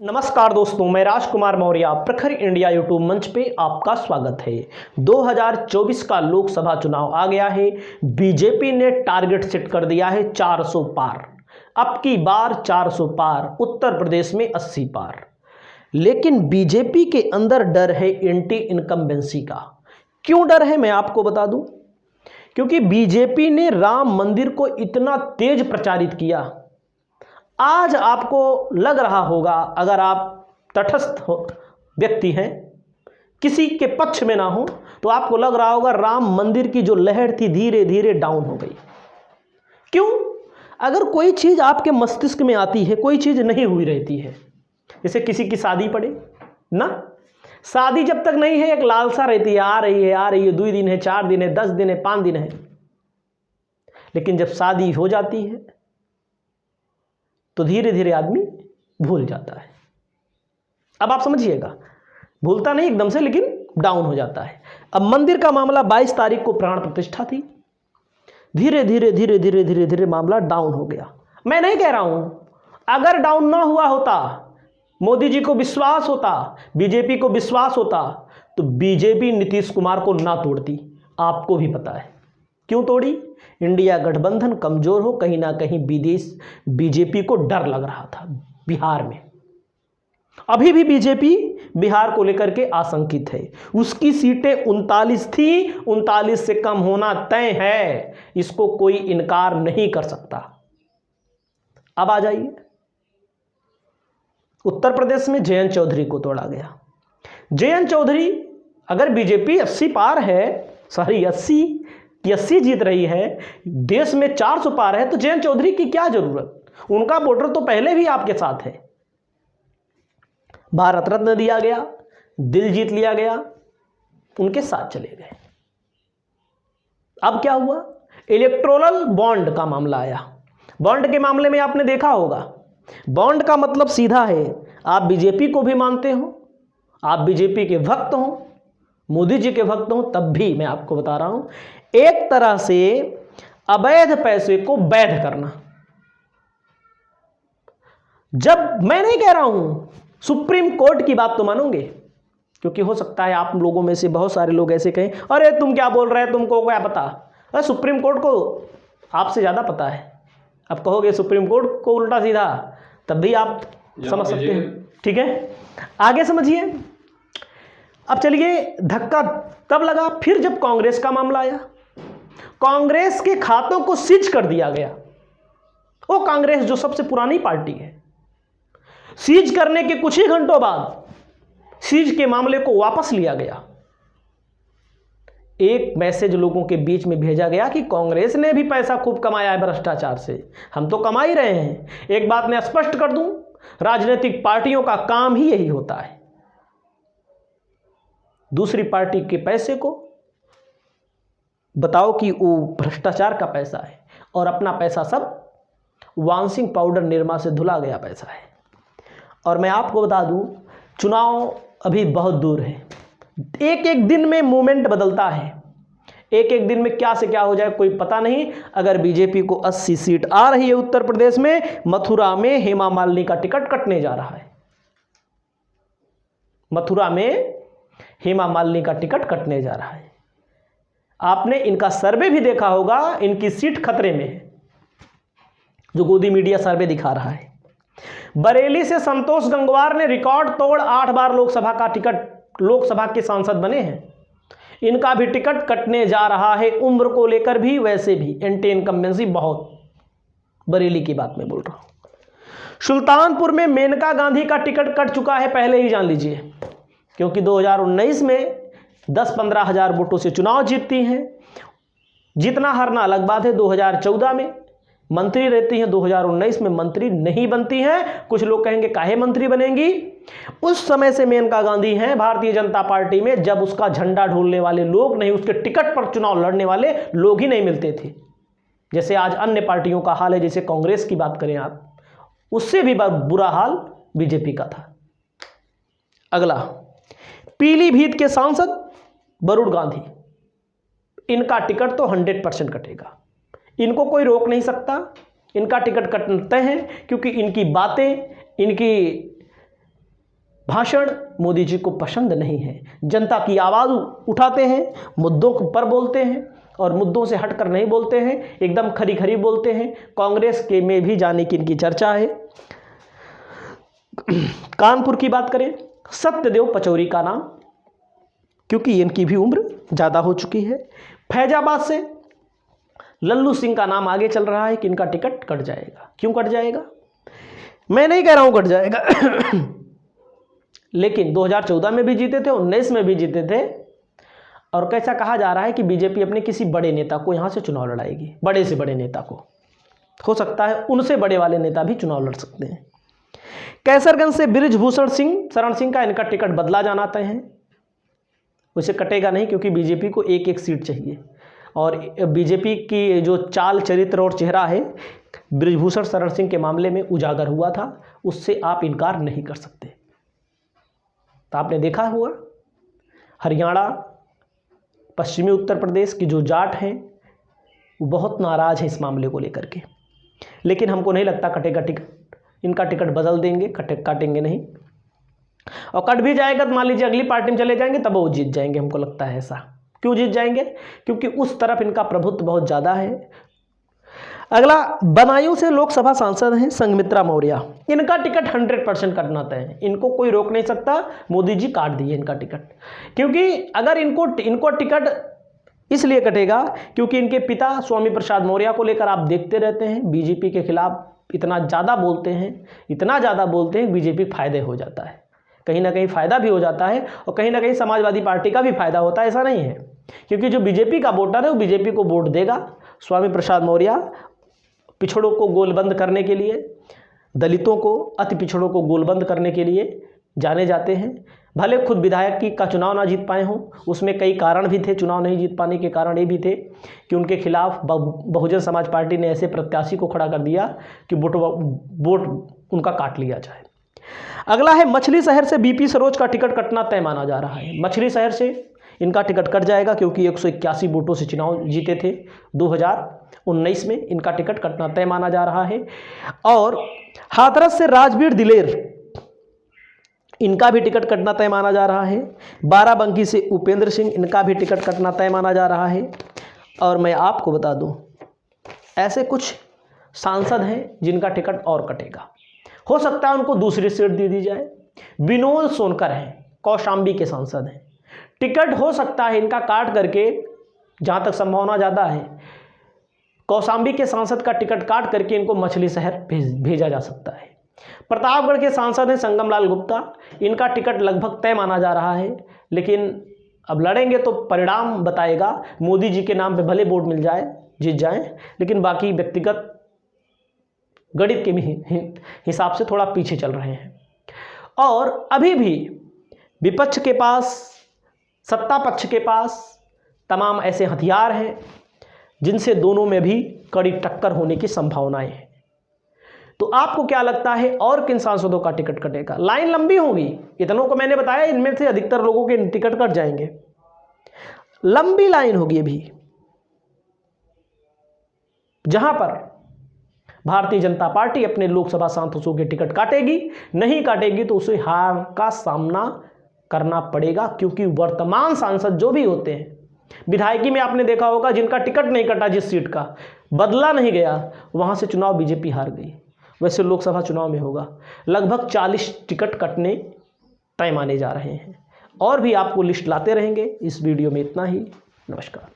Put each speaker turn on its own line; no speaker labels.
नमस्कार दोस्तों, मैं राजकुमार मौर्य प्रखर इंडिया यूट्यूब मंच पे आपका स्वागत है। 2024 का लोकसभा चुनाव आ गया है। बीजेपी ने टारगेट सेट कर दिया है 400 पार। अब की बार 400 पार, उत्तर प्रदेश में 80 पार। लेकिन बीजेपी के अंदर डर है एंटी इनकम्बेंसी का। क्यों डर है मैं आपको बता दूं। क्योंकि बीजेपी ने राम मंदिर को इतना तेज प्रचारित किया। आज आपको लग रहा होगा, अगर आप तटस्थ व्यक्ति हैं, किसी के पक्ष में ना हो, तो आपको लग रहा होगा राम मंदिर की जो लहर थी धीरे धीरे डाउन हो गई। क्यों? अगर कोई चीज आपके मस्तिष्क में आती है, कोई चीज नहीं हुई रहती है। जैसे किसी की शादी पड़े ना, शादी जब तक नहीं है एक लालसा रहती है, आ रही है 2 दिन है, 4 दिन है, 10 दिन है, 5 दिन है। लेकिन जब शादी हो जाती है तो धीरे धीरे आदमी भूल जाता है। अब आप समझिएगा, भूलता नहीं एकदम से, लेकिन डाउन हो जाता है। अब मंदिर का मामला 22 तारीख को प्राण प्रतिष्ठा थी। धीरे धीरे धीरे धीरे धीरे धीरे मामला डाउन हो गया। मैं नहीं कह रहा हूं, अगर डाउन ना हुआ होता, मोदी जी को विश्वास होता, बीजेपी को विश्वास होता, तो बीजेपी नीतीश कुमार को ना तोड़ती। आपको भी पता है क्यों तोड़ी। इंडिया गठबंधन कमजोर हो, कहीं ना कहीं विदेश बीजेपी को डर लग रहा था। बिहार में अभी भी बीजेपी बिहार को लेकर के आशंकित है। उसकी सीटें 39 थी, 39 से कम होना तय है, इसको कोई इनकार नहीं कर सकता। अब आ जाइए, उत्तर प्रदेश में जयंत चौधरी को तोड़ा गया। जयंत चौधरी, अगर बीजेपी 80 पार है, सॉरी 80 जीत रही है, देश में 400 पार है, तो जयंत चौधरी की क्या जरूरत। उनका वोटर तो पहले भी आपके साथ है। भारत रत्न दिया गया, दिल जीत लिया गया, उनके साथ चले गए। अब क्या हुआ, इलेक्टोरल बॉन्ड का मामला आया। बॉन्ड के मामले में आपने देखा होगा, बॉन्ड का मतलब सीधा है, आप बीजेपी को भी मानते हो, आप बीजेपी के भक्त हो, मोदी जी के भक्त हो, तब भी मैं आपको बता रहा हूं, एक तरह से अवैध पैसे को वैध करना। जब मैं नहीं कह रहा हूं सुप्रीम कोर्ट की बात तो मानोगे, क्योंकि हो सकता है आप लोगों में से बहुत सारे लोग ऐसे कहें, अरे तुम क्या बोल रहे हैं, तुमको क्या पता। अरे सुप्रीम कोर्ट को आपसे ज्यादा पता है। अब कहोगे सुप्रीम कोर्ट को उल्टा सीधा, तब भी आप समझ सकते हैं। ठीक है, आगे समझिए। अब चलिए, धक्का तब लगा फिर जब कांग्रेस का मामला आया। कांग्रेस के खातों को सीज कर दिया गया। वो कांग्रेस जो सबसे पुरानी पार्टी है, सीज करने के कुछ ही घंटों बाद सीज के मामले को वापस लिया गया। एक मैसेज लोगों के बीच में भेजा गया कि कांग्रेस ने भी पैसा खूब कमाया है भ्रष्टाचार से, हम तो कमा ही रहे हैं। एक बात मैं स्पष्ट कर दूं, राजनीतिक पार्टियों का काम ही यही होता है, दूसरी पार्टी के पैसे को बताओ कि वो भ्रष्टाचार का पैसा है, और अपना पैसा सब वांसिंग पाउडर निरमा से धुला गया पैसा है। और मैं आपको बता दूं, चुनाव अभी बहुत दूर है। एक एक दिन में मूवमेंट बदलता है, एक एक दिन में क्या से क्या हो जाए कोई पता नहीं। अगर बीजेपी को 80 सीट आ रही है उत्तर प्रदेश में, मथुरा में हेमा मालिनी का टिकट कटने जा रहा है। मथुरा में हेमा मालिनी का टिकट कटने जा रहा है। आपने इनका सर्वे भी देखा होगा, इनकी सीट खतरे में है, जो गोदी मीडिया सर्वे दिखा रहा है। बरेली से संतोष गंगवार ने रिकॉर्ड तोड़ 8 बार लोकसभा का टिकट, लोकसभा के सांसद बने हैं। इनका भी टिकट कटने जा रहा है, उम्र को लेकर भी, वैसे भी एंटी इनकम्बेंसी बहुत। बरेली की बात मैं बोल रहा हूं। सुल्तानपुर में मेनका गांधी का टिकट कट चुका है, पहले ही जान लीजिए, क्योंकि 2019 में 10-15 हजार वोटों से चुनाव जीतती हैं। जीतना हारना अलग बात है। 2014 में मंत्री रहती हैं, 2019 में मंत्री नहीं बनती हैं। कुछ लोग कहेंगे काहे मंत्री बनेंगी। उस समय से मेनका गांधी हैं भारतीय जनता पार्टी में, जब उसका झंडा ढोलने वाले लोग नहीं, उसके टिकट पर चुनाव लड़ने वाले लोग ही नहीं मिलते थे। जैसे आज अन्य पार्टियों का हाल है, जैसे कांग्रेस की बात करें आप, उससे भी बुरा हाल बीजेपी का था। अगला, पीलीभीत के सांसद वरुण गांधी, इनका टिकट तो 100% कटेगा, इनको कोई रोक नहीं सकता। इनका टिकट कटते हैं क्योंकि इनकी बातें, इनकी भाषण मोदी जी को पसंद नहीं है। जनता की आवाज़ उठाते हैं, मुद्दों पर बोलते हैं और मुद्दों से हटकर नहीं बोलते हैं, एकदम खरी खरी बोलते हैं। कांग्रेस के में भी जाने की इनकी चर्चा है। कानपुर की बात करें, सत्यदेव पचौरी का नाम, क्योंकि इनकी भी उम्र ज़्यादा हो चुकी है। फैजाबाद से लल्लू सिंह का नाम आगे चल रहा है कि इनका टिकट कट जाएगा। क्यों कट जाएगा? मैं नहीं कह रहा हूं कट जाएगा लेकिन 2014 में भी जीते थे, 19 में भी जीते थे। और कैसा कहा जा रहा है कि बीजेपी अपने किसी बड़े नेता को यहां से चुनाव लड़ाएगी, बड़े से बड़े नेता को। हो सकता है उनसे बड़े वाले नेता भी चुनाव लड़ सकते हैं। कैसरगंज से बृजभूषण सिंह शरण सिंह का इनका टिकट बदला जाना तय है। उसे कटेगा नहीं, क्योंकि बीजेपी को एक एक सीट चाहिए और बीजेपी की जो चाल चरित्र और चेहरा है बृजभूषण शरण सिंह के मामले में उजागर हुआ था, उससे आप इनकार नहीं कर सकते। तो आपने देखा हुआ हरियाणा, पश्चिमी उत्तर प्रदेश की जो जाट हैं वो बहुत नाराज हैं इस मामले को लेकर के। लेकिन हमको नहीं लगता कटेगा टिकट, इनका टिकट बदल देंगे, काटेंगे नहीं। और कट भी जाएगा तो मान लीजिए अगली पार्टी में चले जाएंगे, तब वो जीत जाएंगे, हमको लगता है ऐसा। क्यों जीत जाएंगे? क्योंकि उस तरफ इनका प्रभुत्व बहुत ज़्यादा है। अगला बदायूं से लोकसभा सांसद हैं संघमित्रा मौर्य। इनका टिकट 100% कटना तय है, इनको कोई रोक नहीं सकता। मोदी जी काट दिए इनका टिकट, क्योंकि अगर इनको टिकट इसलिए कटेगा क्योंकि इनके पिता स्वामी प्रसाद मौर्य को लेकर आप देखते रहते हैं, बीजेपी के खिलाफ इतना ज़्यादा बोलते हैं, बीजेपी फायदे हो जाता है, कहीं ना कहीं फ़ायदा भी हो जाता है और कहीं ना कहीं समाजवादी पार्टी का भी फायदा होता है। ऐसा नहीं है, क्योंकि जो बीजेपी का वोटर है वो बीजेपी को वोट देगा। स्वामी प्रसाद मौर्य पिछड़ों को गोलबंद करने के लिए, दलितों को, अति पिछड़ों को गोलबंद करने के लिए जाने जाते हैं। भले खुद विधायक का चुनाव ना जीत पाए हों, उसमें कई कारण भी थे। चुनाव नहीं जीत पाने के कारण ये भी थे कि उनके खिलाफ बहुजन समाज पार्टी ने ऐसे प्रत्याशी को खड़ा कर दिया कि वोट उनका काट लिया जाए। अगला है मछली शहर से बीपी सरोज का टिकट कटना तय माना जा रहा है। मछली शहर से इनका टिकट कट जाएगा क्योंकि 181 वोटों से चुनाव जीते थे 2019 में, इनका टिकट कटना तय माना जा रहा है। और हाथरस से राजवीर दिलेर, इनका भी टिकट कटना तय माना जा रहा है। बाराबंकी से उपेंद्र सिंह, इनका भी टिकट कटना तय माना जा रहा है। और मैं आपको बता दूं, ऐसे कुछ सांसद हैं जिनका टिकट और कटेगा, हो सकता है उनको दूसरी सीट दे दी जाए। विनोद सोनकर हैं, कौशाम्बी के सांसद हैं, टिकट हो सकता है इनका काट करके, जहाँ तक संभावना ज़्यादा है, कौशाम्बी के सांसद का टिकट काट करके इनको मछली शहर भेजा जा सकता है। प्रतापगढ़ के सांसद हैं संगम लाल गुप्ता, इनका टिकट लगभग तय माना जा रहा है, लेकिन अब लड़ेंगे तो परिणाम बताएगा। मोदी जी के नाम पे भले वोट मिल जाए, जीत जाएं, लेकिन बाकी व्यक्तिगत गणित के हिसाब से थोड़ा पीछे चल रहे हैं। और अभी भी विपक्ष के पास, सत्ता पक्ष के पास तमाम ऐसे हथियार हैं जिनसे दोनों में भी कड़ी टक्कर होने की संभावनाएं हैं। तो आपको क्या लगता है और किन सांसदों का टिकट कटेगा? लाइन लंबी होगी, इतनों को मैंने बताया, इनमें से अधिकतर लोगों के टिकट कट जाएंगे। लंबी लाइन होगी अभी, जहां पर भारतीय जनता पार्टी अपने लोकसभा सांसदों के टिकट काटेगी, नहीं काटेगी तो उसे हार का सामना करना पड़ेगा। क्योंकि वर्तमान सांसद जो भी होते हैं, विधायकी में आपने देखा होगा, जिनका टिकट नहीं कटा, जिस सीट का बदला नहीं गया, वहां से चुनाव बीजेपी हार गई। वैसे लोकसभा चुनाव में होगा, लगभग 40 टिकट कटने तय माने जा रहे हैं। और भी आपको लिस्ट लाते रहेंगे। इस वीडियो में इतना ही। नमस्कार।